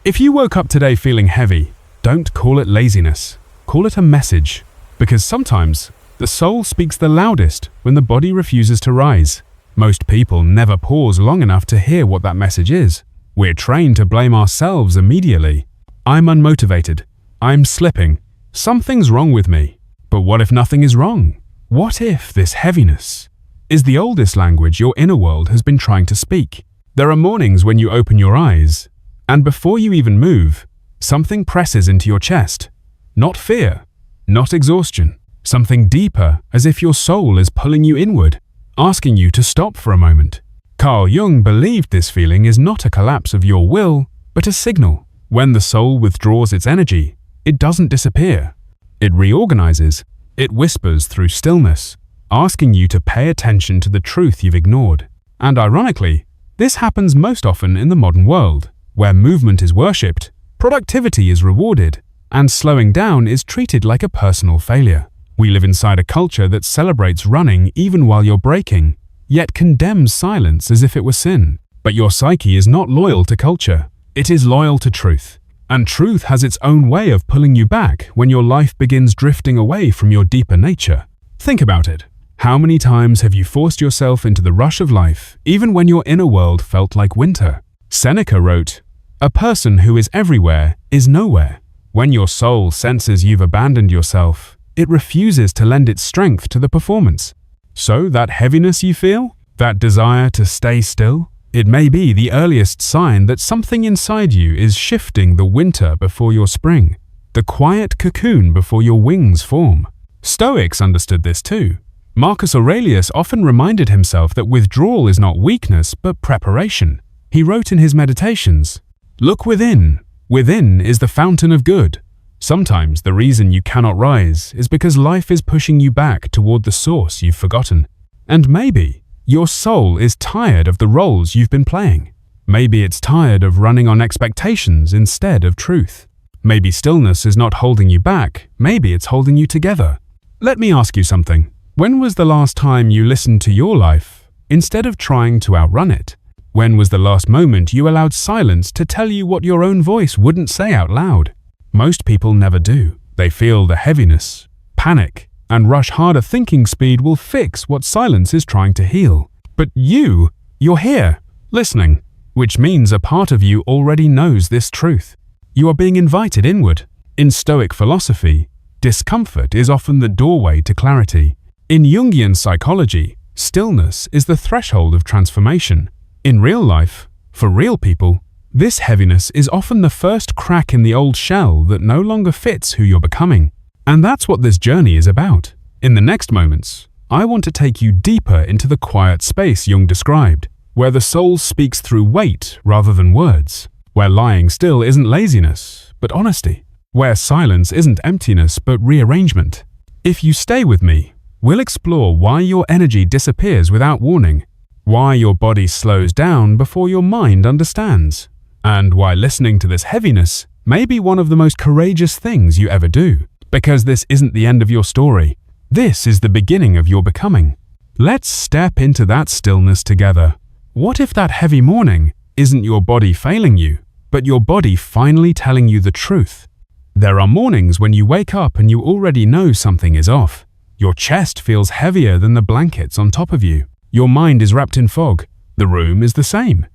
If you woke up today feeling heavy, don't call it laziness. Call it a message. Because sometimes, the soul speaks the loudest when the body refuses to rise. Most people never pause long enough to hear what that message is. We're trained to blame ourselves immediately. I'm unmotivated. I'm slipping. Something's wrong with me. But what if nothing is wrong? What if this heaviness is the oldest language your inner world has been trying to speak? There are mornings when you open your eyes, and before you even move, something presses into your chest. Not fear, not exhaustion. Something deeper, as if your soul is pulling you inward, asking you to stop for a moment. Carl Jung believed this feeling is not a collapse of your will, but a signal. When the soul withdraws its energy, it doesn't disappear. It reorganizes. It whispers through stillness, asking you to pay attention to the truth you've ignored. And ironically, this happens most often in the modern world, where movement is worshipped, productivity is rewarded, and slowing down is treated like a personal failure. We live inside a culture that celebrates running even while you're braking, yet condemns silence as if it were sin. But your psyche is not loyal to culture. It is loyal to truth. And truth has its own way of pulling you back when your life begins drifting away from your deeper nature. Think about it. How many times have you forced yourself into the rush of life, even when your inner world felt like winter? Seneca wrote, "A person who is everywhere is nowhere." When your soul senses you've abandoned yourself, it refuses to lend its strength to the performance. So that heaviness you feel, that desire to stay still, it may be the earliest sign that something inside you is shifting the winter before your spring, the quiet cocoon before your wings form. Stoics understood this too. Marcus Aurelius often reminded himself that withdrawal is not weakness but preparation. He wrote in his meditations, "Look within. Within is the fountain of good." Sometimes the reason you cannot rise is because life is pushing you back toward the source you've forgotten. And maybe your soul is tired of the roles you've been playing. Maybe it's tired of running on expectations instead of truth. Maybe stillness is not holding you back, maybe it's holding you together. Let me ask you something. When was the last time you listened to your life instead of trying to outrun it? When was the last moment you allowed silence to tell you what your own voice wouldn't say out loud? Most people never do. They feel the heaviness, panic, and rush harder thinking speed will fix what silence is trying to heal. But you're here, listening, which means a part of you already knows this truth. You are being invited inward. In Stoic philosophy, discomfort is often the doorway to clarity. In Jungian psychology, stillness is the threshold of transformation. In real life, for real people, this heaviness is often the first crack in the old shell that no longer fits who you're becoming. And that's what this journey is about. In the next moments, I want to take you deeper into the quiet space Jung described, where the soul speaks through weight rather than words, where lying still isn't laziness, but honesty, where silence isn't emptiness but rearrangement. If you stay with me, we'll explore why your energy disappears without warning, why your body slows down before your mind understands, and why listening to this heaviness may be one of the most courageous things you ever do. Because this isn't the end of your story. This is the beginning of your becoming. Let's step into that stillness together. What if that heavy morning isn't your body failing you, but your body finally telling you the truth? There are mornings when you wake up and you already know something is off. Your chest feels heavier than the blankets on top of you. Your mind is wrapped in fog. The room is the same.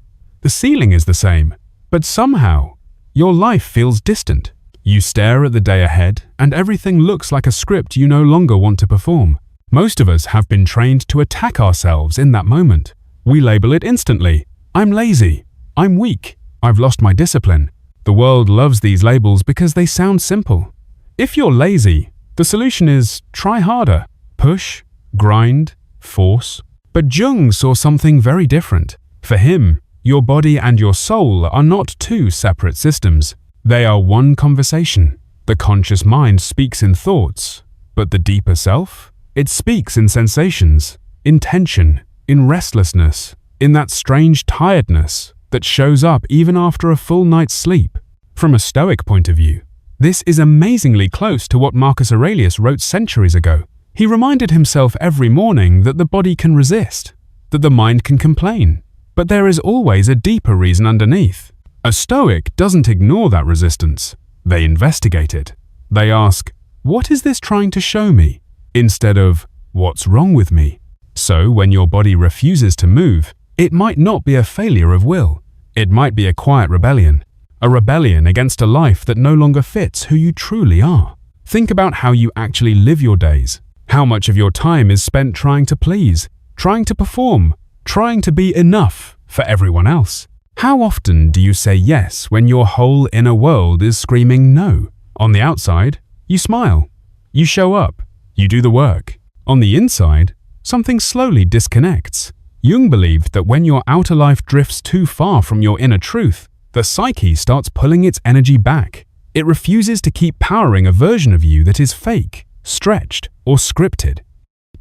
The ceiling is the same. But somehow, your life feels distant. You stare at the day ahead, and everything looks like a script you no longer want to perform. Most of us have been trained to attack ourselves in that moment. We label it instantly. I'm lazy. I'm weak. I've lost my discipline. The world loves these labels because they sound simple. If you're lazy, the solution is try harder. Push, grind, force. But Jung saw something very different. For him, your body and your soul are not two separate systems. They are one conversation. The conscious mind speaks in thoughts, but the deeper self? It speaks in sensations, in tension, in restlessness, in that strange tiredness that shows up even after a full night's sleep. From a Stoic point of view, this is amazingly close to what Marcus Aurelius wrote centuries ago. He reminded himself every morning that the body can resist, that the mind can complain, but there is always a deeper reason underneath. A Stoic doesn't ignore that resistance. They investigate it. They ask, what is this trying to show me? Instead of, what's wrong with me? So when your body refuses to move, it might not be a failure of will. It might be a quiet rebellion. A rebellion against a life that no longer fits who you truly are. Think about how you actually live your days. How much of your time is spent trying to please, trying to perform, trying to be enough for everyone else? How often do you say yes when your whole inner world is screaming no? On the outside, you smile. You show up. You do the work. On the inside, something slowly disconnects. Jung believed that when your outer life drifts too far from your inner truth, the psyche starts pulling its energy back. It refuses to keep powering a version of you that is fake, stretched, or scripted.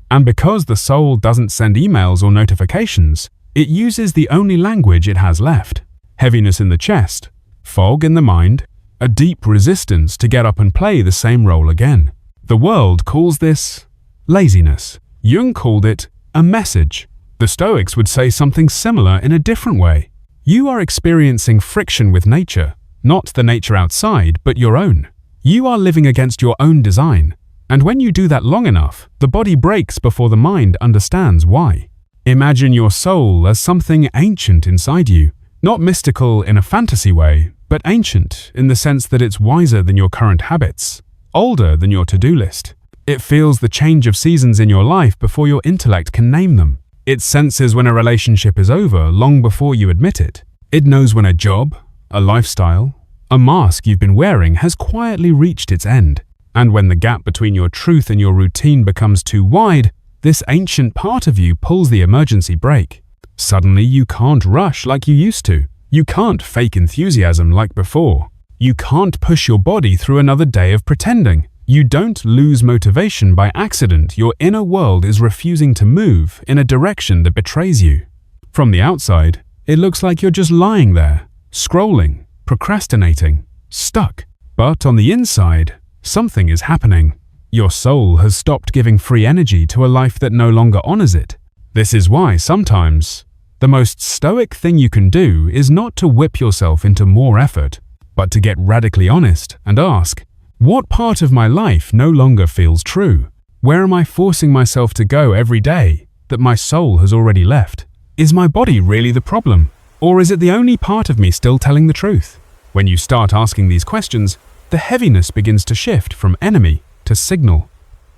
And because the soul doesn't send emails or notifications, it uses the only language it has left. Heaviness in the chest, fog in the mind, a deep resistance to get up and play the same role again. The world calls this laziness. Jung called it a message. The Stoics would say something similar in a different way. You are experiencing friction with nature, not the nature outside, but your own. You are living against your own design. And when you do that long enough, the body breaks before the mind understands why. Imagine your soul as something ancient inside you, not mystical in a fantasy way, but ancient in the sense that it's wiser than your current habits, older than your to-do list. It feels the change of seasons in your life before your intellect can name them. It senses when a relationship is over long before you admit it. It knows when a job, a lifestyle, a mask you've been wearing has quietly reached its end. And when the gap between your truth and your routine becomes too wide, this ancient part of you pulls the emergency brake. Suddenly you can't rush like you used to. You can't fake enthusiasm like before. You can't push your body through another day of pretending. You don't lose motivation by accident. Your inner world is refusing to move in a direction that betrays you. From the outside, it looks like you're just lying there, scrolling, procrastinating, stuck. But on the inside, something is happening. Your soul has stopped giving free energy to a life that no longer honors it. This is why sometimes the most stoic thing you can do is not to whip yourself into more effort, but to get radically honest and ask, what part of my life no longer feels true? Where am I forcing myself to go every day that my soul has already left? Is my body really the problem? Or is it the only part of me still telling the truth? When you start asking these questions, the heaviness begins to shift from enemy to signal.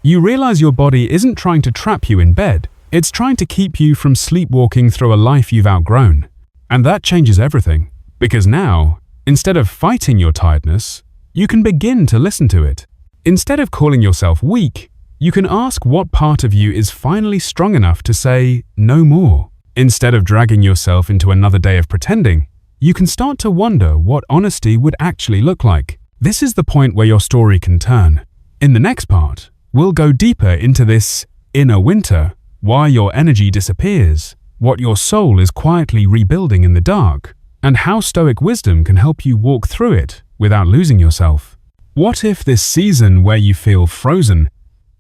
You realize your body isn't trying to trap you in bed, it's trying to keep you from sleepwalking through a life you've outgrown. And that changes everything, because now, instead of fighting your tiredness, you can begin to listen to it. Instead of calling yourself weak, you can ask what part of you is finally strong enough to say no more. Instead of dragging yourself into another day of pretending, you can start to wonder what honesty would actually look like. This is the point where your story can turn. In the next part, we'll go deeper into this inner winter, why your energy disappears, what your soul is quietly rebuilding in the dark, and how Stoic wisdom can help you walk through it without losing yourself. What if this season where you feel frozen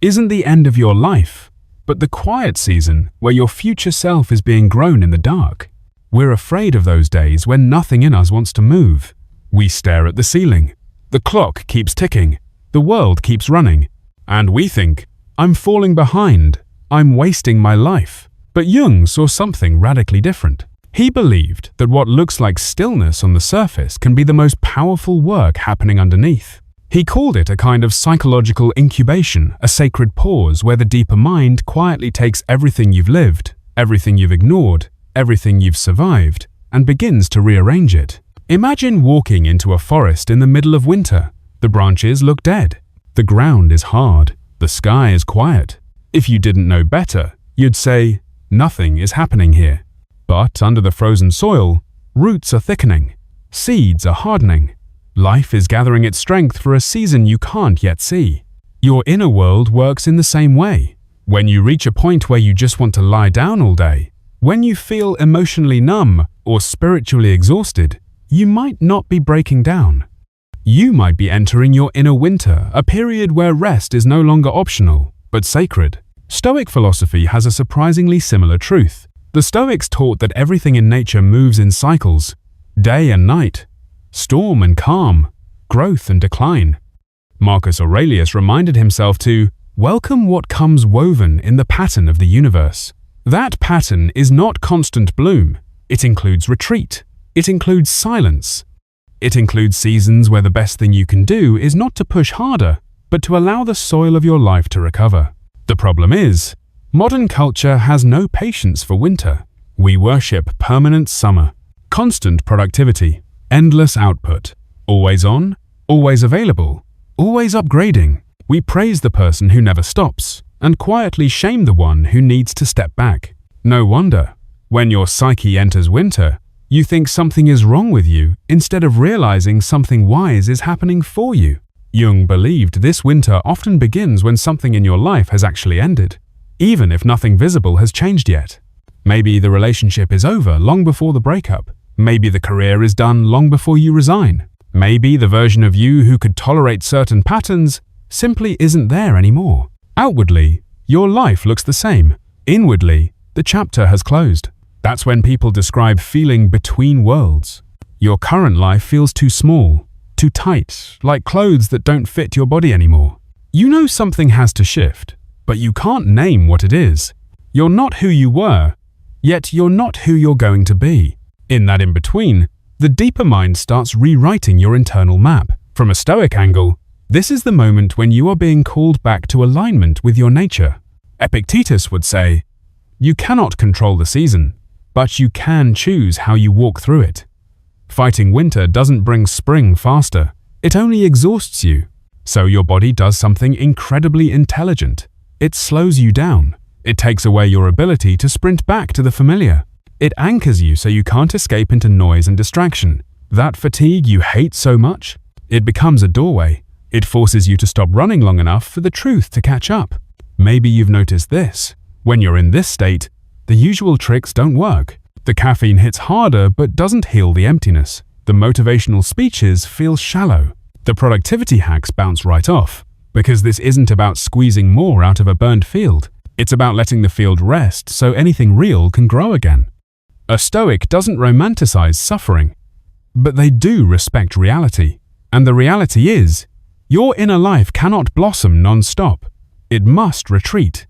isn't the end of your life, but the quiet season where your future self is being grown in the dark? We're afraid of those days when nothing in us wants to move. We stare at the ceiling. The clock keeps ticking. The world keeps running. And we think, I'm falling behind. I'm wasting my life. But Jung saw something radically different. He believed that what looks like stillness on the surface can be the most powerful work happening underneath. He called it a kind of psychological incubation, a sacred pause where the deeper mind quietly takes everything you've lived, everything you've ignored, everything you've survived, and begins to rearrange it. Imagine walking into a forest in the middle of winter. The branches look dead. The ground is hard. The sky is quiet. If you didn't know better, you'd say, nothing is happening here. But under the frozen soil, roots are thickening. Seeds are hardening. Life is gathering its strength for a season you can't yet see. Your inner world works in the same way. When you reach a point where you just want to lie down all day, when you feel emotionally numb or spiritually exhausted, you might not be breaking down. You might be entering your inner winter, a period where rest is no longer optional, but sacred. Stoic philosophy has a surprisingly similar truth. The Stoics taught that everything in nature moves in cycles, day and night, storm and calm, growth and decline. Marcus Aurelius reminded himself to welcome what comes woven in the pattern of the universe. That pattern is not constant bloom. It includes retreat. It includes silence. It includes seasons where the best thing you can do is not to push harder, but to allow the soil of your life to recover. The problem is, modern culture has no patience for winter. We worship permanent summer, constant productivity, endless output, always on, always available, always upgrading. We praise the person who never stops and quietly shame the one who needs to step back. No wonder, when your psyche enters winter, you think something is wrong with you instead of realizing something wise is happening for you. Jung believed this winter often begins when something in your life has actually ended, even if nothing visible has changed yet. Maybe the relationship is over long before the breakup. Maybe the career is done long before you resign. Maybe the version of you who could tolerate certain patterns simply isn't there anymore. Outwardly, your life looks the same. Inwardly, the chapter has closed. That's when people describe feeling between worlds. Your current life feels too small, too tight, like clothes that don't fit your body anymore. You know something has to shift, but you can't name what it is. You're not who you were, yet you're not who you're going to be. In that in-between, the deeper mind starts rewriting your internal map. From a Stoic angle, this is the moment when you are being called back to alignment with your nature. Epictetus would say, "You cannot control the season, but you can choose how you walk through it." Fighting winter doesn't bring spring faster, it only exhausts you. So your body does something incredibly intelligent. It slows you down. It takes away your ability to sprint back to the familiar. It anchors you so you can't escape into noise and distraction. That fatigue you hate so much, it becomes a doorway. It forces you to stop running long enough for the truth to catch up. Maybe you've noticed this. When you're in this state, the usual tricks don't work. The caffeine hits harder but doesn't heal the emptiness. The motivational speeches feel shallow. The productivity hacks bounce right off. Because this isn't about squeezing more out of a burned field. It's about letting the field rest so anything real can grow again. A Stoic doesn't romanticize suffering, but they do respect reality. And the reality is, your inner life cannot blossom non-stop. It must retreat.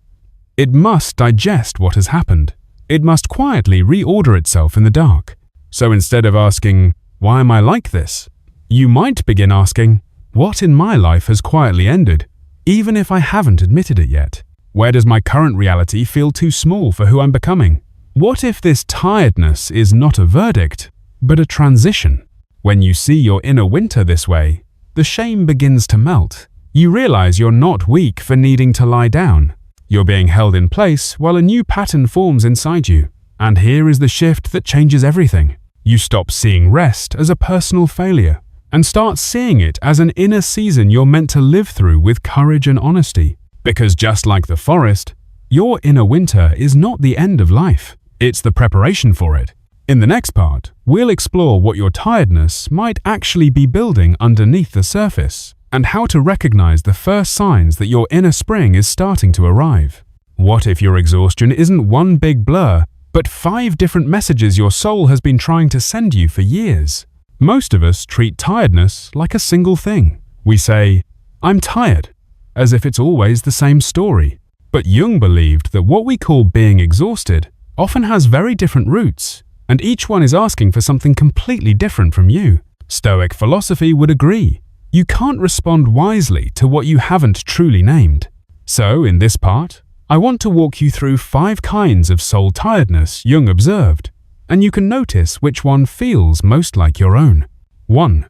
It must digest what has happened. It must quietly reorder itself in the dark. So instead of asking, "Why am I like this?" you might begin asking, "What in my life has quietly ended, even if I haven't admitted it yet? Where does my current reality feel too small for who I'm becoming? What if this tiredness is not a verdict, but a transition?" When you see your inner winter this way, the shame begins to melt. You realize you're not weak for needing to lie down. You're being held in place while a new pattern forms inside you. And here is the shift that changes everything. You stop seeing rest as a personal failure and start seeing it as an inner season you're meant to live through with courage and honesty. Because just like the forest, your inner winter is not the end of life. It's the preparation for it. In the next part, we'll explore what your tiredness might actually be building underneath the surface, and how to recognize the first signs that your inner spring is starting to arrive. What if your exhaustion isn't one big blur, but 5 different messages your soul has been trying to send you for years? Most of us treat tiredness like a single thing. We say, "I'm tired," as if it's always the same story. But Jung believed that what we call being exhausted often has very different roots, and each one is asking for something completely different from you. Stoic philosophy would agree. You can't respond wisely to what you haven't truly named. So, in this part, I want to walk you through 5 kinds of soul tiredness Jung observed, and you can notice which one feels most like your own. 1.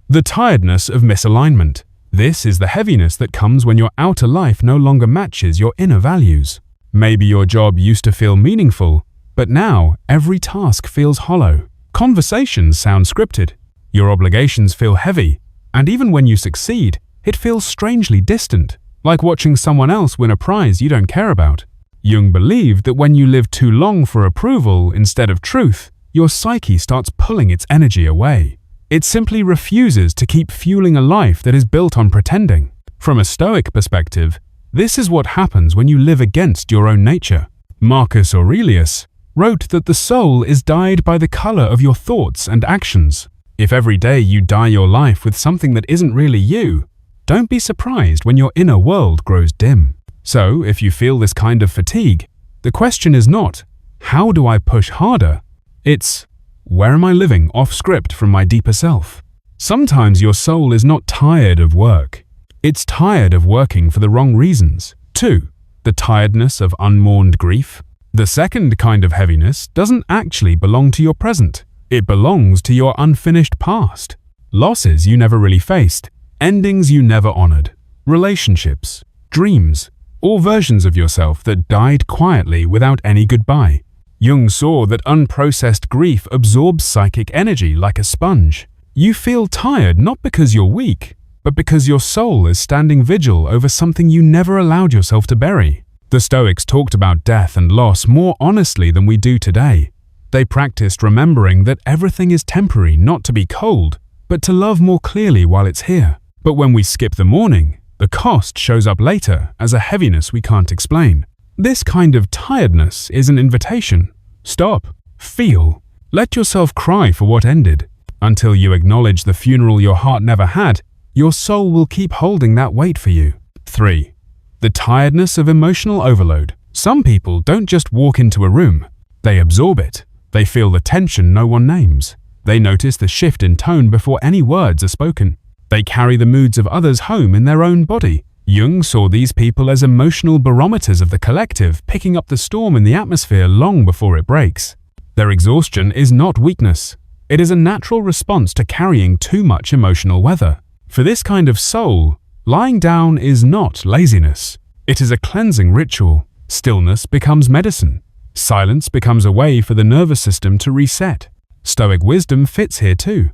The tiredness of misalignment. This is the heaviness that comes when your outer life no longer matches your inner values. Maybe your job used to feel meaningful, but now every task feels hollow. Conversations sound scripted. Your obligations feel heavy. And even when you succeed, it feels strangely distant, like watching someone else win a prize you don't care about. Jung believed that when you live too long for approval instead of truth, your psyche starts pulling its energy away. It simply refuses to keep fueling a life that is built on pretending. From a Stoic perspective, this is what happens when you live against your own nature. Marcus Aurelius wrote that the soul is dyed by the color of your thoughts and actions. If every day you dye your life with something that isn't really you, don't be surprised when your inner world grows dim. So, if you feel this kind of fatigue, the question is not, how do I push harder? It's, where am I living off script from my deeper self? Sometimes your soul is not tired of work. It's tired of working for the wrong reasons. 2. The tiredness of unmourned grief. The second kind of heaviness doesn't actually belong to your present. It belongs to your unfinished past. Losses you never really faced, endings you never honored, relationships, dreams, or versions of yourself that died quietly without any goodbye. Jung saw that unprocessed grief absorbs psychic energy like a sponge. You feel tired not because you're weak, but because your soul is standing vigil over something you never allowed yourself to bury. The Stoics talked about death and loss more honestly than we do today. They practiced remembering that everything is temporary, not to be cold, but to love more clearly while it's here. But when we skip the mourning, the cost shows up later as a heaviness we can't explain. This kind of tiredness is an invitation. Stop, feel, let yourself cry for what ended. Until you acknowledge the funeral your heart never had, your soul will keep holding that weight for you. 3. The tiredness of emotional overload. Some people don't just walk into a room. They absorb it. They feel the tension no one names. They notice the shift in tone before any words are spoken. They carry the moods of others home in their own body. Jung saw these people as emotional barometers of the collective, picking up the storm in the atmosphere long before it breaks. Their exhaustion is not weakness. It is a natural response to carrying too much emotional weather. For this kind of soul, lying down is not laziness. It is a cleansing ritual. Stillness becomes medicine. Silence becomes a way for the nervous system to reset. Stoic wisdom fits here too.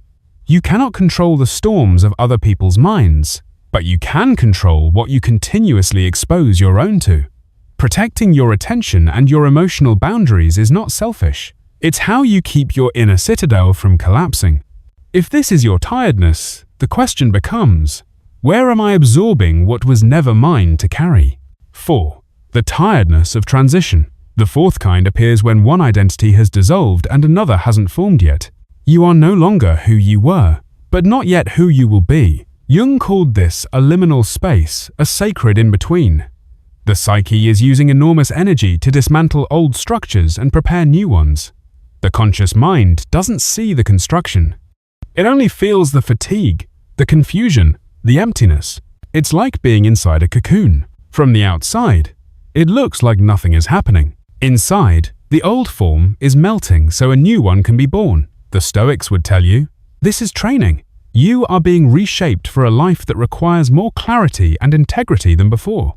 You cannot control the storms of other people's minds, but you can control what you continuously expose your own to. Protecting your attention and your emotional boundaries is not selfish. It's how you keep your inner citadel from collapsing. If this is your tiredness, the question becomes, where am I absorbing what was never mine to carry? 4. The tiredness of transition. The fourth kind appears when one identity has dissolved and another hasn't formed yet. You are no longer who you were, but not yet who you will be. Jung called this a liminal space, a sacred in-between. The psyche is using enormous energy to dismantle old structures and prepare new ones. The conscious mind doesn't see the construction. It only feels the fatigue, the confusion, the emptiness. It's like being inside a cocoon. From the outside, it looks like nothing is happening. Inside, the old form is melting so a new one can be born. The Stoics would tell you, this is training. You are being reshaped for a life that requires more clarity and integrity than before.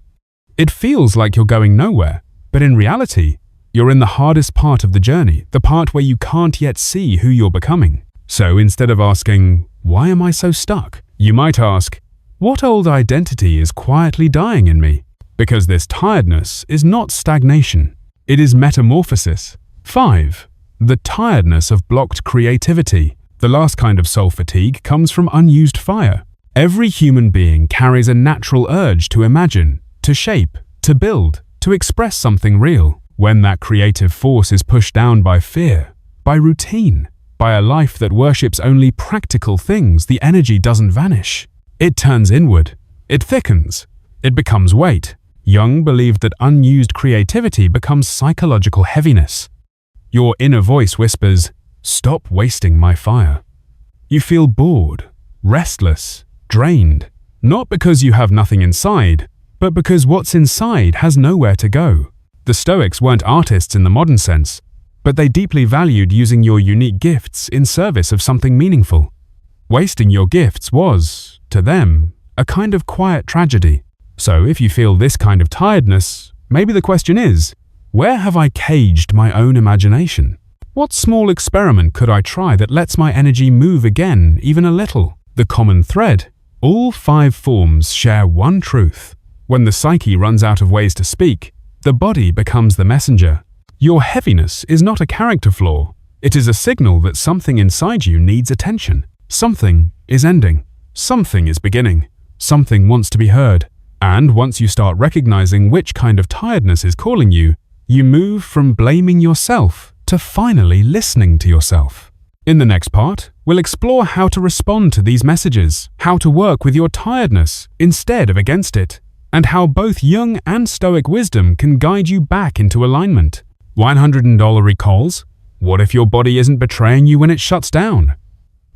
It feels like you're going nowhere, but in reality, you're in the hardest part of the journey, the part where you can't yet see who you're becoming. So instead of asking, why am I so stuck? You might ask, what old identity is quietly dying in me? Because this tiredness is not stagnation. It is metamorphosis. 5. The tiredness of blocked creativity. The last kind of soul fatigue comes from unused fire. Every human being carries a natural urge to imagine, to shape, to build, to express something real. When that creative force is pushed down by fear, by routine, by a life that worships only practical things, the energy doesn't vanish. It turns inward. It thickens. It becomes weight. Jung believed that unused creativity becomes psychological heaviness. Your inner voice whispers, stop wasting my fire. You feel bored, restless, drained, not because you have nothing inside, but because what's inside has nowhere to go. The Stoics weren't artists in the modern sense, but they deeply valued using your unique gifts in service of something meaningful. Wasting your gifts was, to them, a kind of quiet tragedy. So if you feel this kind of tiredness, maybe the question is, where have I caged my own imagination? What small experiment could I try that lets my energy move again, even a little? The common thread? All 5 forms share one truth. When the psyche runs out of ways to speak, the body becomes the messenger. Your heaviness is not a character flaw. It is a signal that something inside you needs attention. Something is ending. Something is beginning. Something wants to be heard. And once you start recognizing which kind of tiredness is calling you, you move from blaming yourself to finally listening to yourself. In the next part, we'll explore how to respond to these messages, how to work with your tiredness instead of against it, and how both Jung and Stoic wisdom can guide you back into alignment. $100 recalls? What if your body isn't betraying you when it shuts down?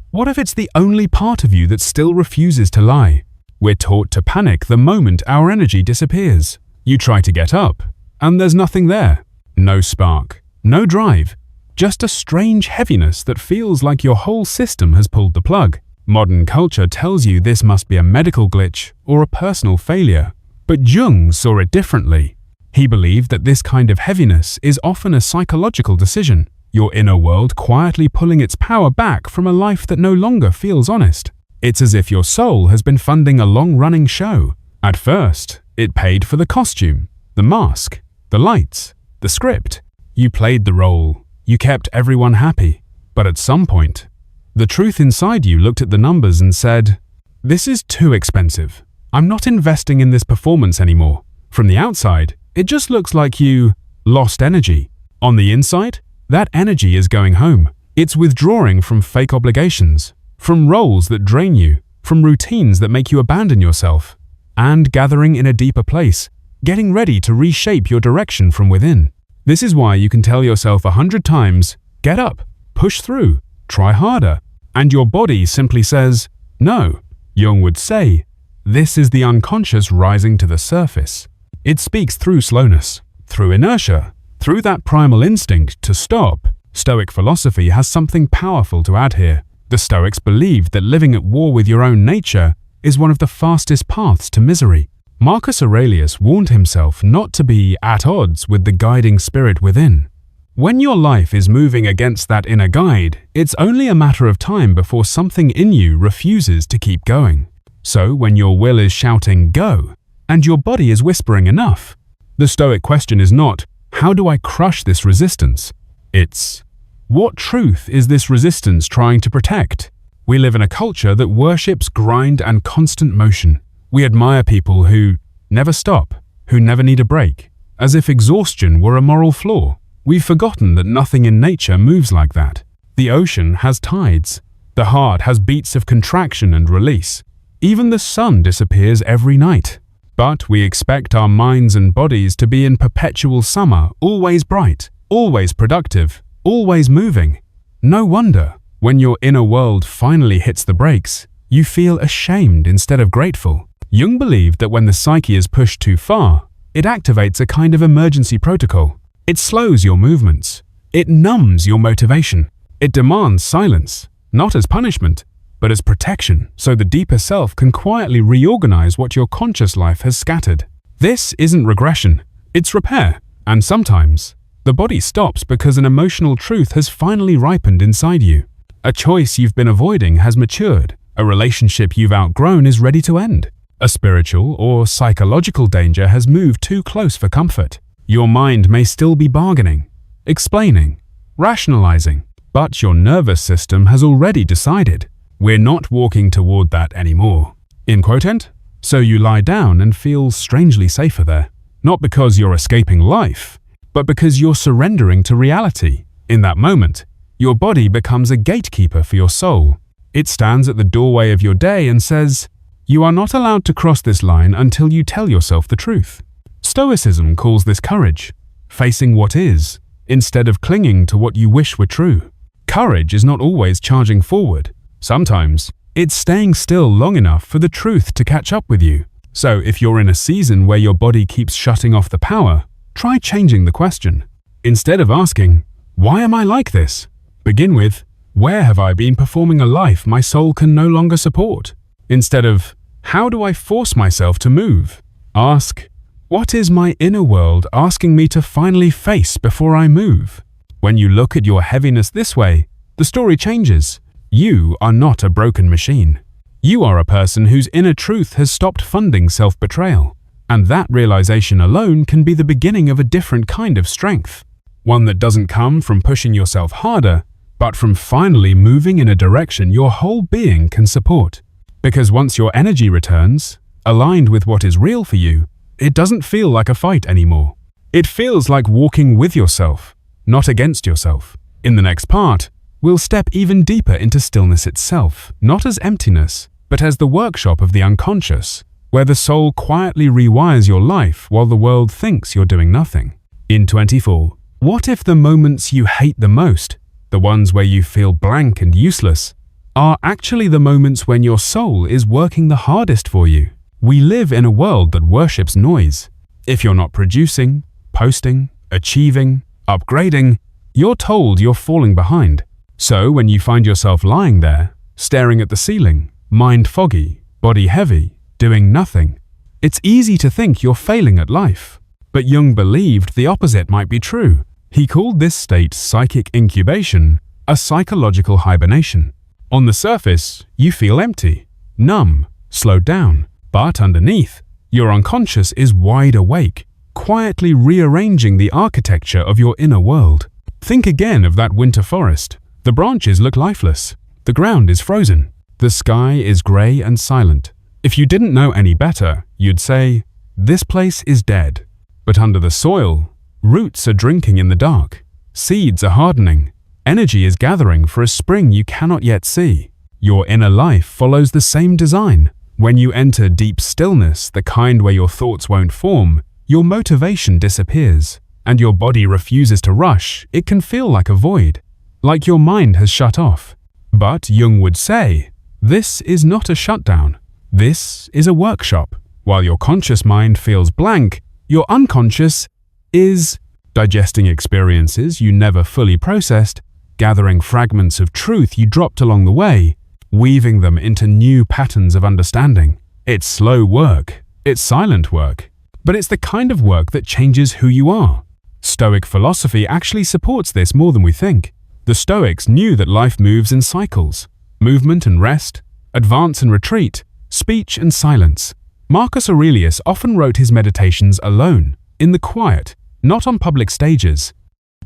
What if it's the only part of you that still refuses to lie? We're taught to panic the moment our energy disappears. You try to get up, and there's nothing there. No spark, no drive, just a strange heaviness that feels like your whole system has pulled the plug. Modern culture tells you this must be a medical glitch or a personal failure, but Jung saw it differently. He believed that this kind of heaviness is often a psychological decision, your inner world quietly pulling its power back from a life that no longer feels honest. It's as if your soul has been funding a long-running show. At first, it paid for the costume, the mask, the lights, the script. You played the role, you kept everyone happy. But at some point, the truth inside you looked at the numbers and said, "This is too expensive. I'm not investing in this performance anymore." From the outside, it just looks like you lost energy. On the inside, that energy is going home. It's withdrawing from fake obligations, from roles that drain you, from routines that make you abandon yourself, and gathering in a deeper place, getting ready to reshape your direction from within. This is why you can tell yourself 100 times, "Get up, push through, try harder," and your body simply says, "No." Jung would say, this is the unconscious rising to the surface. It speaks through slowness, through inertia, through that primal instinct to stop. Stoic philosophy has something powerful to add here. The Stoics believed that living at war with your own nature is one of the fastest paths to misery. Marcus Aurelius warned himself not to be at odds with the guiding spirit within. When your life is moving against that inner guide, it's only a matter of time before something in you refuses to keep going. So when your will is shouting "go" and your body is whispering "enough," the Stoic question is not, "How do I crush this resistance?" It's, "What truth is this resistance trying to protect?" We live in a culture that worships grind and constant motion. We admire people who never stop, who never need a break, as if exhaustion were a moral flaw. We've forgotten that nothing in nature moves like that. The ocean has tides. The heart has beats of contraction and release. Even the sun disappears every night. But we expect our minds and bodies to be in perpetual summer, always bright, always productive, always moving. No wonder, when your inner world finally hits the brakes, you feel ashamed instead of grateful. Jung believed that when the psyche is pushed too far, it activates a kind of emergency protocol. It slows your movements. It numbs your motivation. It demands silence, not as punishment, but as protection, so the deeper self can quietly reorganize what your conscious life has scattered. This isn't regression, it's repair. And sometimes, the body stops because an emotional truth has finally ripened inside you. A choice you've been avoiding has matured. A relationship you've outgrown is ready to end. A spiritual or psychological danger has moved too close for comfort. Your mind may still be bargaining, explaining, rationalizing, but your nervous system has already decided, we're not walking toward that anymore. Impotent? So you lie down and feel strangely safer there. Not because you're escaping life, but because you're surrendering to reality. In that moment, your body becomes a gatekeeper for your soul. It stands at the doorway of your day and says, "You are not allowed to cross this line until you tell yourself the truth." Stoicism calls this courage, facing what is, instead of clinging to what you wish were true. Courage is not always charging forward. Sometimes, it's staying still long enough for the truth to catch up with you. So if you're in a season where your body keeps shutting off the power, try changing the question. Instead of asking, "Why am I like this?" begin with, "Where have I been performing a life my soul can no longer support?" Instead of, "How do I force myself to move?" ask, "What is my inner world asking me to finally face before I move?" When you look at your heaviness this way, the story changes. You are not a broken machine. You are a person whose inner truth has stopped funding self-betrayal. And that realization alone can be the beginning of a different kind of strength. One that doesn't come from pushing yourself harder, but from finally moving in a direction your whole being can support. Because once your energy returns, aligned with what is real for you, it doesn't feel like a fight anymore. It feels like walking with yourself, not against yourself. In the next part, we'll step even deeper into stillness itself, not as emptiness, but as the workshop of the unconscious, where the soul quietly rewires your life while the world thinks you're doing nothing. In 24, what if the moments you hate the most, the ones where you feel blank and useless, are actually the moments when your soul is working the hardest for you? We live in a world that worships noise. If you're not producing, posting, achieving, upgrading, you're told you're falling behind. So when you find yourself lying there, staring at the ceiling, mind foggy, body heavy, doing nothing, it's easy to think you're failing at life. But Jung believed the opposite might be true. He called this state psychic incubation, a psychological hibernation. On the surface, you feel empty, numb, slowed down, but underneath, your unconscious is wide awake, quietly rearranging the architecture of your inner world. Think again of that winter forest. The branches look lifeless. The ground is frozen. The sky is grey and silent. If you didn't know any better, you'd say, this place is dead. But under the soil, roots are drinking in the dark. Seeds are hardening. Energy is gathering for a spring you cannot yet see. Your inner life follows the same design. When you enter deep stillness, the kind where your thoughts won't form, your motivation disappears, and your body refuses to rush. It can feel like a void, like your mind has shut off. But Jung would say, this is not a shutdown. This is a workshop. While your conscious mind feels blank, your unconscious is digesting experiences you never fully processed, gathering fragments of truth you dropped along the way, weaving them into new patterns of understanding. It's slow work. It's silent work. But it's the kind of work that changes who you are. Stoic philosophy actually supports this more than we think. The Stoics knew that life moves in cycles: movement and rest, advance and retreat, speech and silence. Marcus Aurelius often wrote his meditations alone, in the quiet, not on public stages.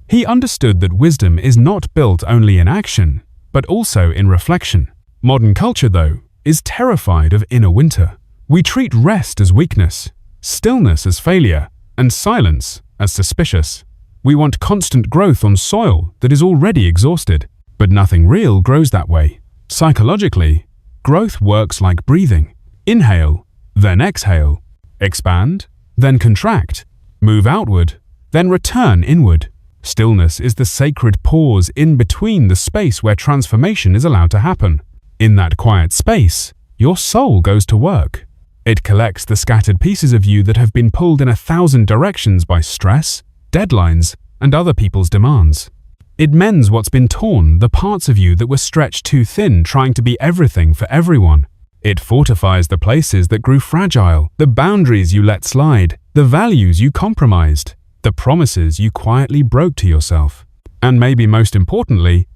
He understood that wisdom is not built only in action, but also in reflection. Modern culture, though, is terrified of inner winter. We treat rest as weakness, stillness as failure, and silence as suspicious. We want constant growth on soil that is already exhausted, but nothing real grows that way. Psychologically, growth works like breathing. Inhale, then exhale. Expand, then contract. Move outward, then return inward. Stillness is the sacred pause in between, the space where transformation is allowed to happen. In that quiet space, your soul goes to work. It collects the scattered pieces of you that have been pulled in 1,000 directions by stress, deadlines, and other people's demands. It mends what's been torn, the parts of you that were stretched too thin trying to be everything for everyone. It fortifies the places that grew fragile, the boundaries you let slide, the values you compromised, the promises you quietly broke to yourself. And maybe most importantly,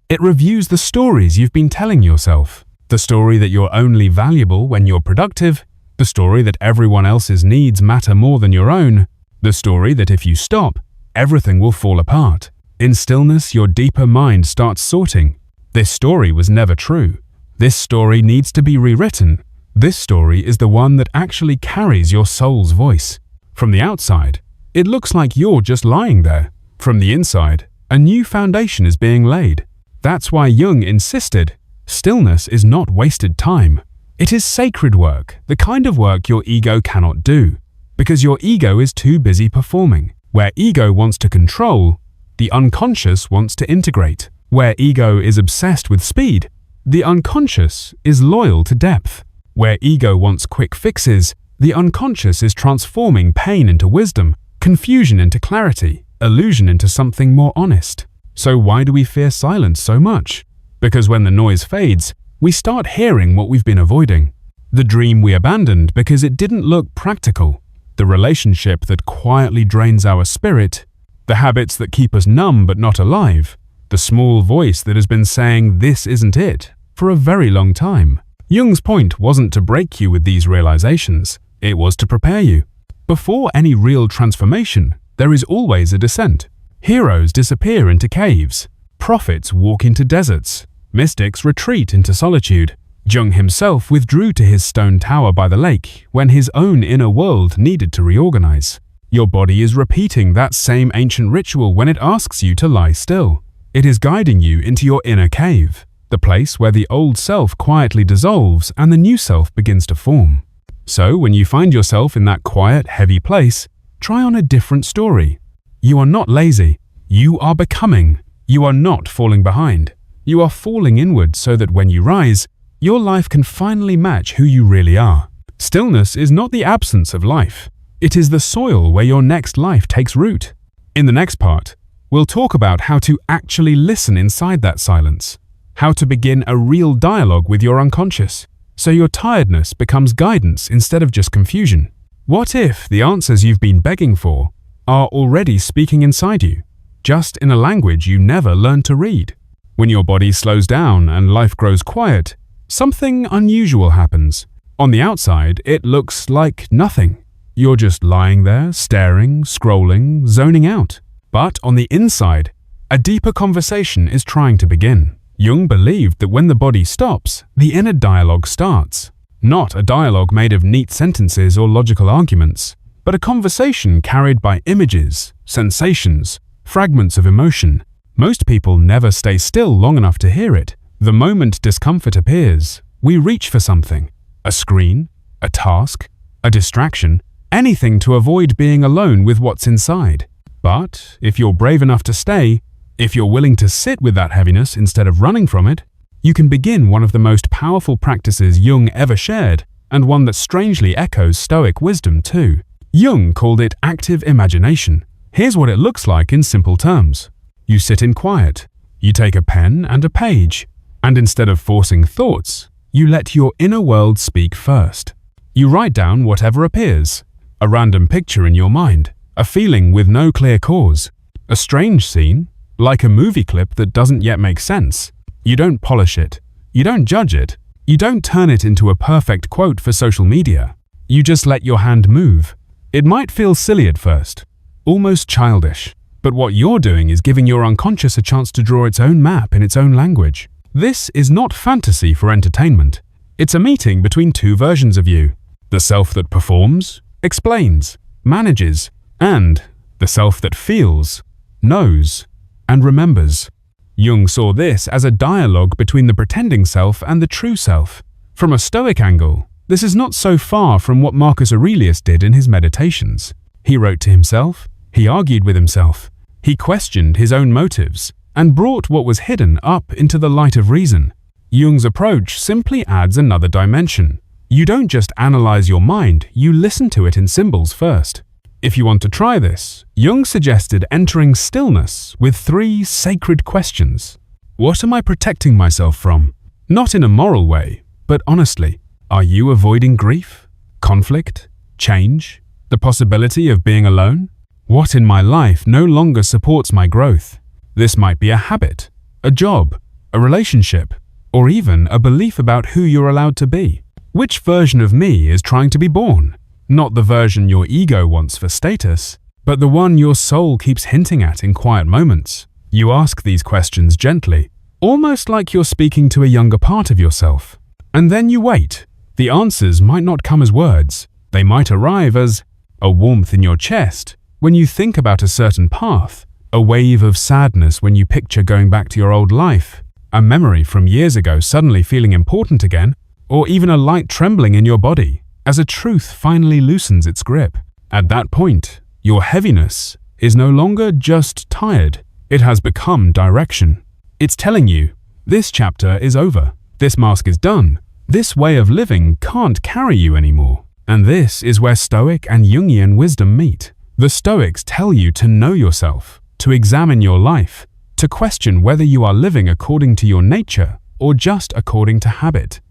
it reviews the stories you've been telling yourself. The story that you're only valuable when you're productive, the story that everyone else's needs matter more than your own, the story that if you stop, everything will fall apart. In stillness, your deeper mind starts sorting. This story was never true. This story needs to be rewritten. This story is the one that actually carries your soul's voice. From the outside, it looks like you're just lying there. From the inside, a new foundation is being laid. That's why Jung insisted, stillness is not wasted time. It is sacred work, the kind of work your ego cannot do, because your ego is too busy performing. Where ego wants to control, the unconscious wants to integrate. Where ego is obsessed with speed, the unconscious is loyal to depth. Where ego wants quick fixes, the unconscious is transforming pain into wisdom, confusion into clarity, illusion into something more honest. So why do we fear silence so much? Because when the noise fades, we start hearing what we've been avoiding. The dream we abandoned because it didn't look practical. The relationship that quietly drains our spirit. The habits that keep us numb but not alive. The small voice that has been saying this isn't it for a very long time. Jung's point wasn't to break you with these realizations. It was to prepare you. Before any real transformation, there is always a descent. Heroes disappear into caves. Prophets walk into deserts. Mystics retreat into solitude. Jung himself withdrew to his stone tower by the lake when his own inner world needed to reorganize. Your body is repeating that same ancient ritual when it asks you to lie still. It is guiding you into your inner cave, the place where the old self quietly dissolves and the new self begins to form. So when you find yourself in that quiet, heavy place, try on a different story. You are not lazy. You are becoming. You are not falling behind. You are falling inward so that when you rise, your life can finally match who you really are. Stillness is not the absence of life. It is the soil where your next life takes root. In the next part, we'll talk about how to actually listen inside that silence, how to begin a real dialogue with your unconscious, so your tiredness becomes guidance instead of just confusion. What if the answers you've been begging for are already speaking inside you, just in a language you never learned to read? When your body slows down and life grows quiet, something unusual happens. On the outside, it looks like nothing. You're just lying there, staring, scrolling, zoning out. But on the inside, a deeper conversation is trying to begin. Jung believed that when the body stops, the inner dialogue starts. Not a dialogue made of neat sentences or logical arguments, but a conversation carried by images, sensations, fragments of emotion. Most people never stay still long enough to hear it. The moment discomfort appears, we reach for something. A screen, a task, a distraction, anything to avoid being alone with what's inside. But if you're brave enough to stay, if you're willing to sit with that heaviness instead of running from it, you can begin one of the most powerful practices Jung ever shared, and one that strangely echoes Stoic wisdom too. Jung called it active imagination. Here's what it looks like in simple terms. You sit in quiet, you take a pen and a page, and instead of forcing thoughts, you let your inner world speak first. You write down whatever appears, a random picture in your mind, a feeling with no clear cause, a strange scene, like a movie clip that doesn't yet make sense. You don't polish it, you don't judge it, you don't turn it into a perfect quote for social media. You just let your hand move. It might feel silly at first, almost childish, but what you're doing is giving your unconscious a chance to draw its own map in its own language. This is not fantasy for entertainment. It's a meeting between two versions of you. The self that performs, explains, manages, and the self that feels, knows, and remembers. Jung saw this as a dialogue between the pretending self and the true self. From a Stoic angle, this is not so far from what Marcus Aurelius did in his meditations. He wrote to himself, he argued with himself, he questioned his own motives, and brought what was hidden up into the light of reason. Jung's approach simply adds another dimension. You don't just analyze your mind, you listen to it in symbols first. If you want to try this, Jung suggested entering stillness with 3 sacred questions. What am I protecting myself from? Not in a moral way, but honestly. Are you avoiding grief, conflict, change, the possibility of being alone? What in my life no longer supports my growth? This might be a habit, a job, a relationship, or even a belief about who you're allowed to be. Which version of me is trying to be born? Not the version your ego wants for status, but the one your soul keeps hinting at in quiet moments. You ask these questions gently, almost like you're speaking to a younger part of yourself. And then you wait. The answers might not come as words. They might arrive as a warmth in your chest when you think about a certain path, a wave of sadness when you picture going back to your old life, a memory from years ago suddenly feeling important again, or even a light trembling in your body as a truth finally loosens its grip. At that point, your heaviness is no longer just tired. It has become direction. It's telling you, this chapter is over. This mask is done. This way of living can't carry you anymore. And this is where Stoic and Jungian wisdom meet. The Stoics tell you to know yourself, to examine your life, to question whether you are living according to your nature or just according to habit.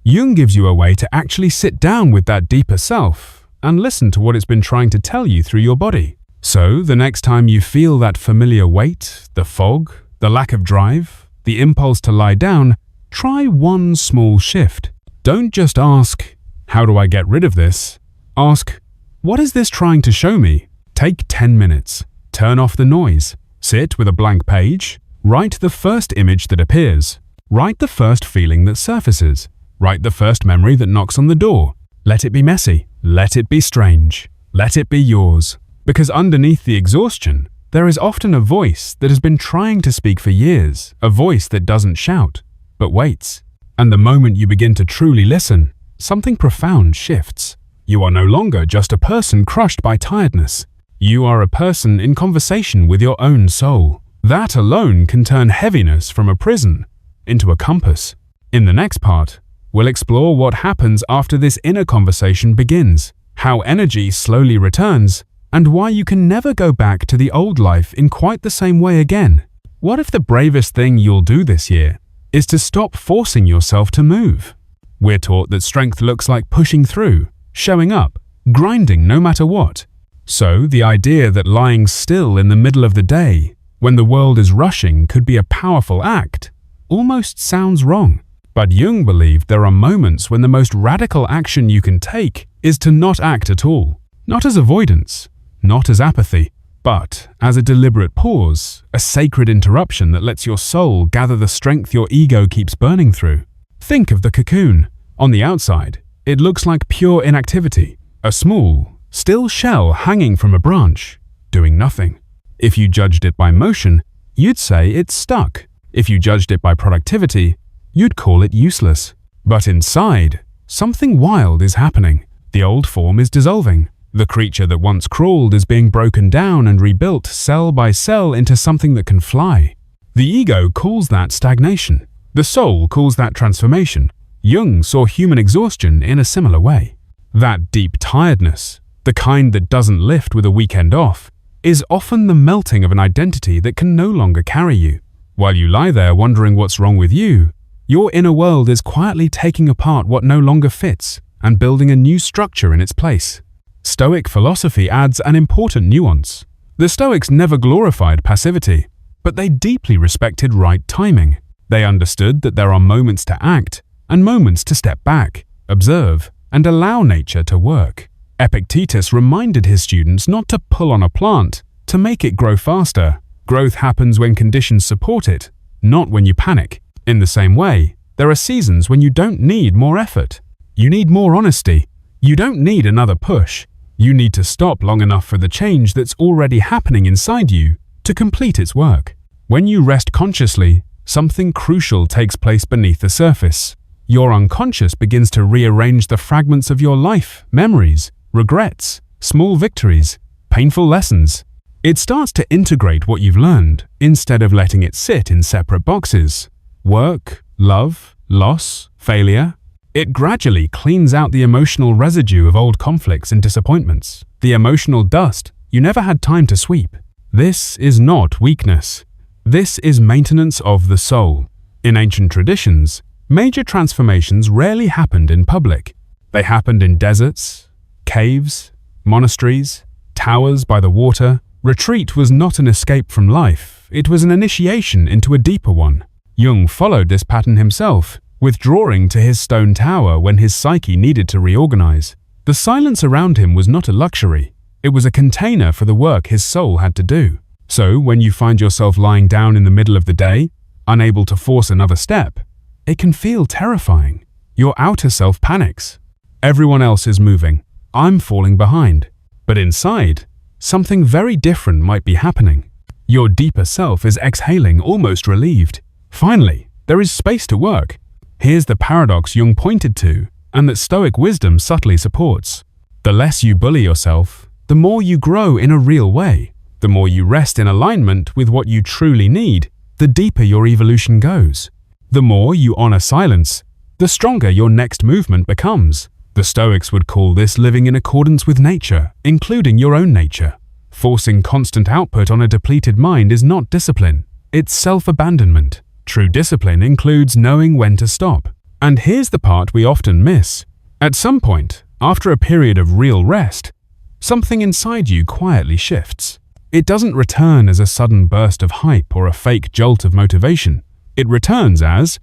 Jung gives you a way to actually sit down with that deeper self and listen to what it's been trying to tell you through your body. So the next time you feel that familiar weight, the fog, the lack of drive, the impulse to lie down, try one small shift. Don't just ask, how do I get rid of this? Ask, what is this trying to show me? Take 10 minutes. Turn off the noise. Sit with a blank page. Write the first image that appears. Write the first feeling that surfaces. Write the first memory that knocks on the door. Let it be messy. Let it be strange. Let it be yours. Because underneath the exhaustion, There is often a voice that has been trying to speak for years, a voice that doesn't shout, but waits. And the moment you begin to truly listen, something profound shifts. You are no longer just a person crushed by tiredness. You are a person in conversation with your own soul. That alone can turn heaviness from a prison into a compass. In the next part, we'll explore what happens after this inner conversation begins, how energy slowly returns, and why you can never go back to the old life in quite the same way again. What if the bravest thing you'll do this year is to stop forcing yourself to move? We're taught that strength looks like pushing through, showing up, grinding no matter what. So the idea that lying still in the middle of the day, when the world is rushing, could be a powerful act, almost sounds wrong. But Jung believed there are moments when the most radical action you can take is to not act at all, not as avoidance, not as apathy, but as a deliberate pause, a sacred interruption that lets your soul gather the strength your ego keeps burning through. Think of the cocoon. On the outside, it looks like pure inactivity, a small, still shell hanging from a branch, doing nothing. If you judged it by motion, you'd say it's stuck. If you judged it by productivity, you'd call it useless. But inside, something wild is happening. The old form is dissolving. The creature that once crawled is being broken down and rebuilt cell by cell into something that can fly. The ego calls that stagnation. The soul calls that transformation. Jung saw human exhaustion in a similar way. That deep tiredness, the kind that doesn't lift with a weekend off, is often the melting of an identity that can no longer carry you. While you lie there wondering what's wrong with you, your inner world is quietly taking apart what no longer fits and building a new structure in its place. Stoic philosophy adds an important nuance. The Stoics never glorified passivity, but they deeply respected right timing. They understood that there are moments to act and moments to step back, observe, and allow nature to work. Epictetus reminded his students not to pull on a plant to make it grow faster. Growth happens when conditions support it, not when you panic. In the same way, there are seasons when you don't need more effort. You need more honesty. You don't need another push. You need to stop long enough for the change that's already happening inside you to complete its work. When you rest consciously, something crucial takes place beneath the surface. Your unconscious begins to rearrange the fragments of your life, memories, regrets, small victories, painful lessons. It starts to integrate what you've learned instead of letting it sit in separate boxes. Work, love, loss, failure. It gradually cleans out the emotional residue of old conflicts and disappointments, the emotional dust you never had time to sweep. This is not weakness. This is maintenance of the soul. In ancient traditions, major transformations rarely happened in public. They happened in deserts, caves, monasteries, towers by the water. Retreat was not an escape from life, it was an initiation into a deeper one. Jung followed this pattern himself, withdrawing to his stone tower when his psyche needed to reorganize. The silence around him was not a luxury, it was a container for the work his soul had to do. So when you find yourself lying down in the middle of the day, unable to force another step, it can feel terrifying. Your outer self panics. Everyone else is moving. I'm falling behind. But inside, something very different might be happening. Your deeper self is exhaling, almost relieved. Finally, there is space to work. Here's the paradox Jung pointed to, and that Stoic wisdom subtly supports. The less you bully yourself, the more you grow in a real way. The more you rest in alignment with what you truly need, the deeper your evolution goes. The more you honor silence, the stronger your next movement becomes. The Stoics would call this living in accordance with nature, including your own nature. Forcing constant output on a depleted mind is not discipline, it's self-abandonment. True discipline includes knowing when to stop. And here's the part we often miss. At some point, after a period of real rest, something inside you quietly shifts. It doesn't return as a sudden burst of hype or a fake jolt of motivation. It returns as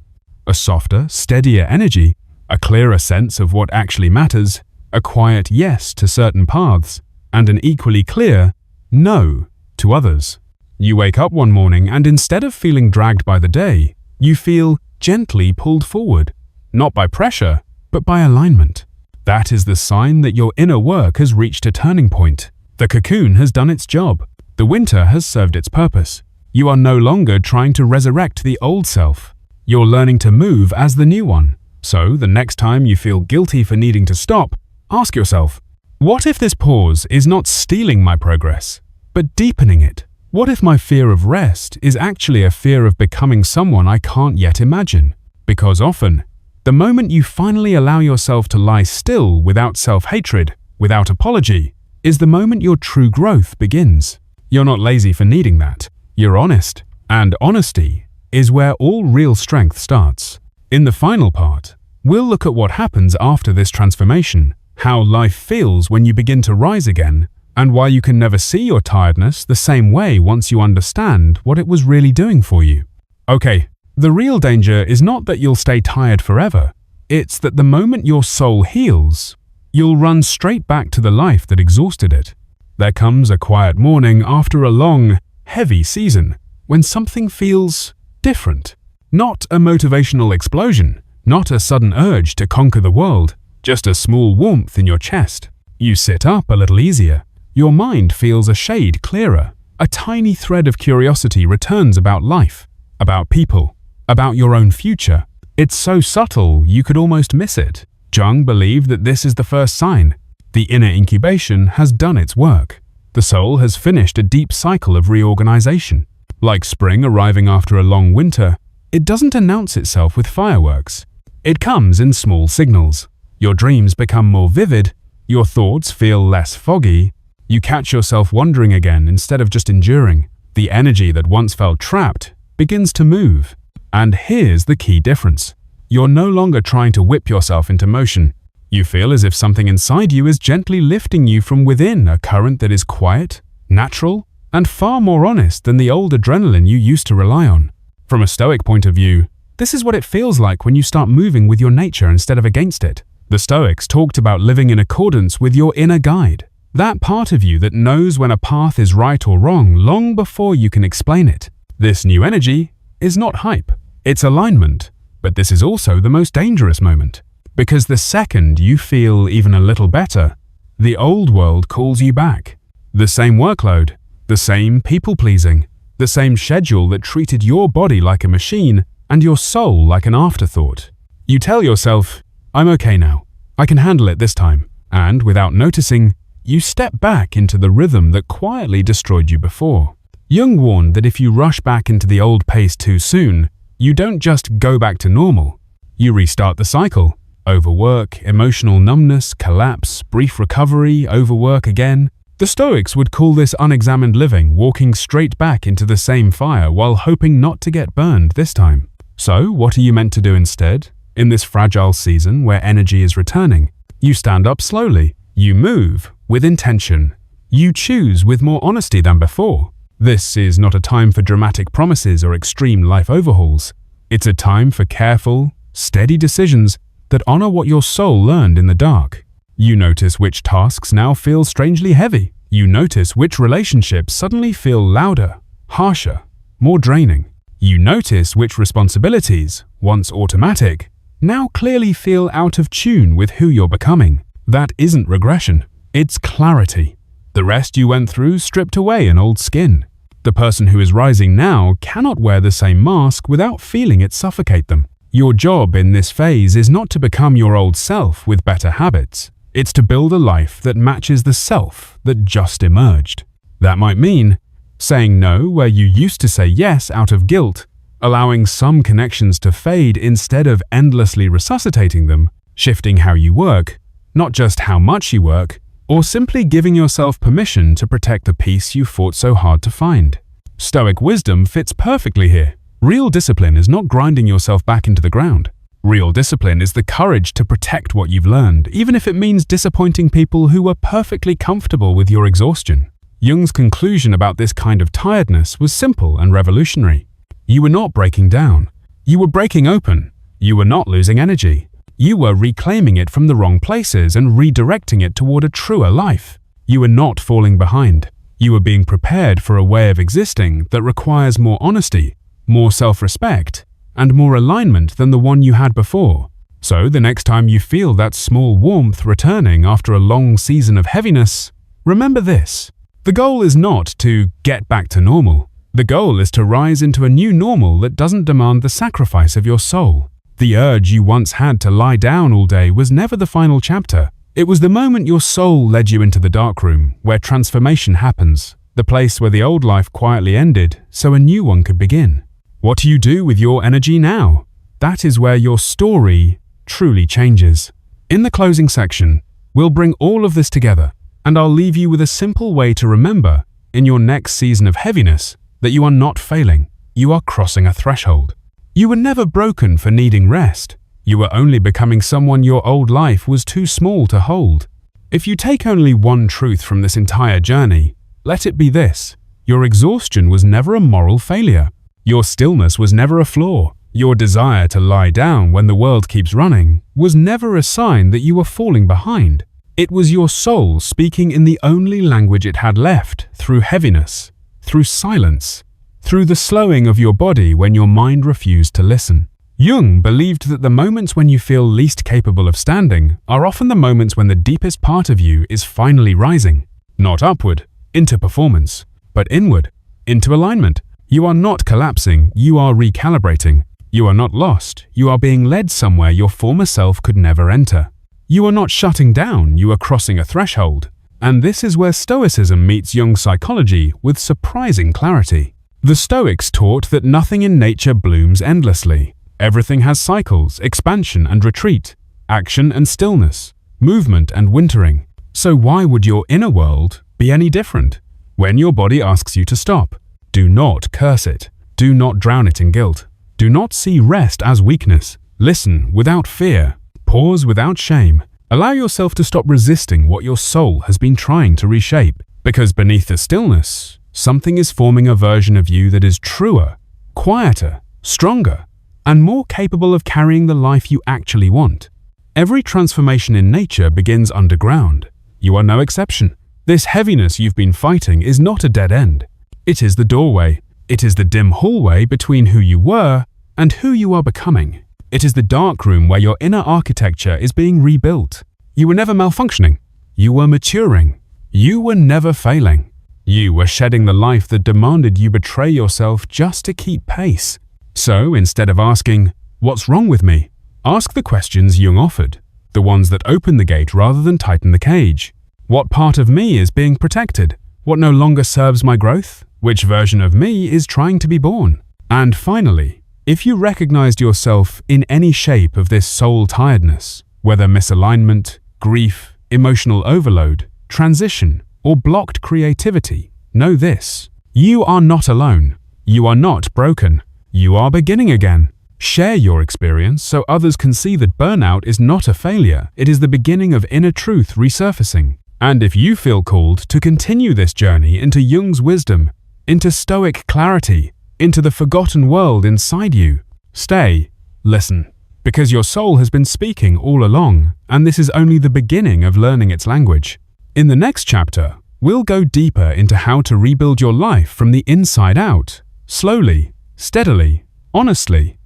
a softer, steadier energy, a clearer sense of what actually matters, a quiet yes to certain paths, and an equally clear no to others. You wake up one morning and instead of feeling dragged by the day, you feel gently pulled forward, not by pressure, but by alignment. That is the sign that your inner work has reached a turning point. The cocoon has done its job. The winter has served its purpose. You are no longer trying to resurrect the old self. You're learning to move as the new one. So, the next time you feel guilty for needing to stop, ask yourself, what if this pause is not stealing my progress, but deepening it? What if my fear of rest is actually a fear of becoming someone I can't yet imagine? Because often, the moment you finally allow yourself to lie still without self-hatred, without apology, is the moment your true growth begins. You're not lazy for needing that. You're honest. And honesty is where all real strength starts. In the final part, we'll look at what happens after this transformation, how life feels when you begin to rise again, and why you can never see your tiredness the same way once you understand what it was really doing for you. Okay, the real danger is not that you'll stay tired forever. It's that the moment your soul heals, you'll run straight back to the life that exhausted it. There comes a quiet morning after a long, heavy season when something feels different. Not a motivational explosion, not a sudden urge to conquer the world, just a small warmth in your chest. You sit up a little easier. Your mind feels a shade clearer. A tiny thread of curiosity returns about life, about people, about your own future. It's so subtle you could almost miss it. Jung believed that this is the first sign. The inner incubation has done its work. The soul has finished a deep cycle of reorganization. Like spring arriving after a long winter, it doesn't announce itself with fireworks. It comes in small signals. Your dreams become more vivid, your thoughts feel less foggy, you catch yourself wandering again instead of just enduring. The energy that once felt trapped begins to move. And here's the key difference. You're no longer trying to whip yourself into motion. You feel as if something inside you is gently lifting you from within a current that is quiet, natural, and far more honest than the old adrenaline you used to rely on. From a Stoic point of view, this is what it feels like when you start moving with your nature instead of against it. The Stoics talked about living in accordance with your inner guide, that part of you that knows when a path is right or wrong long before you can explain it. This new energy is not hype, it's alignment. But this is also the most dangerous moment, because the second you feel even a little better, the old world calls you back. The same workload, the same people-pleasing, the same schedule that treated your body like a machine and your soul like an afterthought. You tell yourself, I'm okay now, I can handle it this time, and without noticing, you step back into the rhythm that quietly destroyed you before. Jung warned that if you rush back into the old pace too soon, you don't just go back to normal, you restart the cycle. Overwork, emotional numbness, collapse, brief recovery, overwork again. The Stoics would call this unexamined living, walking straight back into the same fire while hoping not to get burned this time. So, what are you meant to do instead? In this fragile season where energy is returning, you stand up slowly. You move with intention. You choose with more honesty than before. This is not a time for dramatic promises or extreme life overhauls. It's a time for careful, steady decisions that honor what your soul learned in the dark. You notice which tasks now feel strangely heavy. You notice which relationships suddenly feel louder, harsher, more draining. You notice which responsibilities, once automatic, now clearly feel out of tune with who you're becoming. That isn't regression, it's clarity. The rest you went through stripped away an old skin. The person who is rising now cannot wear the same mask without feeling it suffocate them. Your job in this phase is not to become your old self with better habits. It's to build a life that matches the self that just emerged. That might mean saying no where you used to say yes out of guilt, allowing some connections to fade instead of endlessly resuscitating them, shifting how you work, not just how much you work, or simply giving yourself permission to protect the peace you fought so hard to find. Stoic wisdom fits perfectly here. Real discipline is not grinding yourself back into the ground. Real discipline is the courage to protect what you've learned, even if it means disappointing people who were perfectly comfortable with your exhaustion. Jung's conclusion about this kind of tiredness was simple and revolutionary. You were not breaking down. You were breaking open. You were not losing energy. You were reclaiming it from the wrong places and redirecting it toward a truer life. You were not falling behind. You were being prepared for a way of existing that requires more honesty, more self-respect, and more alignment than the one you had before. So the next time you feel that small warmth returning after a long season of heaviness, remember this. The goal is not to get back to normal. The goal is to rise into a new normal that doesn't demand the sacrifice of your soul. The urge you once had to lie down all day was never the final chapter. It was the moment your soul led you into the dark room, where transformation happens, the place where the old life quietly ended so a new one could begin. What do you do with your energy now? That is where your story truly changes. In the closing section, we'll bring all of this together, and I'll leave you with a simple way to remember, in your next season of heaviness, that you are not failing, you are crossing a threshold. You were never broken for needing rest. You were only becoming someone your old life was too small to hold. If you take only one truth from this entire journey, let it be this: your exhaustion was never a moral failure. Your stillness was never a flaw. Your desire to lie down when the world keeps running was never a sign that you were falling behind. It was your soul speaking in the only language it had left, through heaviness, through silence, through the slowing of your body when your mind refused to listen. Jung believed that the moments when you feel least capable of standing are often the moments when the deepest part of you is finally rising, not upward, into performance, but inward, into alignment. You are not collapsing, you are recalibrating. You are not lost, you are being led somewhere your former self could never enter. You are not shutting down, you are crossing a threshold. And this is where Stoicism meets Jung's psychology with surprising clarity. The Stoics taught that nothing in nature blooms endlessly. Everything has cycles, expansion and retreat, action and stillness, movement and wintering. So why would your inner world be any different? When your body asks you to stop, do not curse it. Do not drown it in guilt. Do not see rest as weakness. Listen without fear. Pause without shame. Allow yourself to stop resisting what your soul has been trying to reshape. Because beneath the stillness, something is forming a version of you that is truer, quieter, stronger, and more capable of carrying the life you actually want. Every transformation in nature begins underground. You are no exception. This heaviness you've been fighting is not a dead end. It is the doorway. It is the dim hallway between who you were and who you are becoming. It is the dark room where your inner architecture is being rebuilt. You were never malfunctioning. You were maturing. You were never failing. You were shedding the life that demanded you betray yourself just to keep pace. So, instead of asking, "What's wrong with me?" ask the questions Jung offered, the ones that open the gate rather than tighten the cage. What part of me is being protected? What no longer serves my growth? Which version of me is trying to be born? And finally, if you recognized yourself in any shape of this soul tiredness, whether misalignment, grief, emotional overload, transition, or blocked creativity, know this: you are not alone. You are not broken. You are beginning again. Share your experience so others can see that burnout is not a failure. It is the beginning of inner truth resurfacing. And if you feel called to continue this journey into Jung's wisdom, into Stoic clarity, into the forgotten world inside you, stay, listen, because your soul has been speaking all along, and this is only the beginning of learning its language. In the next chapter, we'll go deeper into how to rebuild your life from the inside out, slowly, steadily, honestly.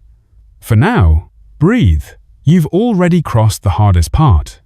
For now, breathe. You've already crossed the hardest part.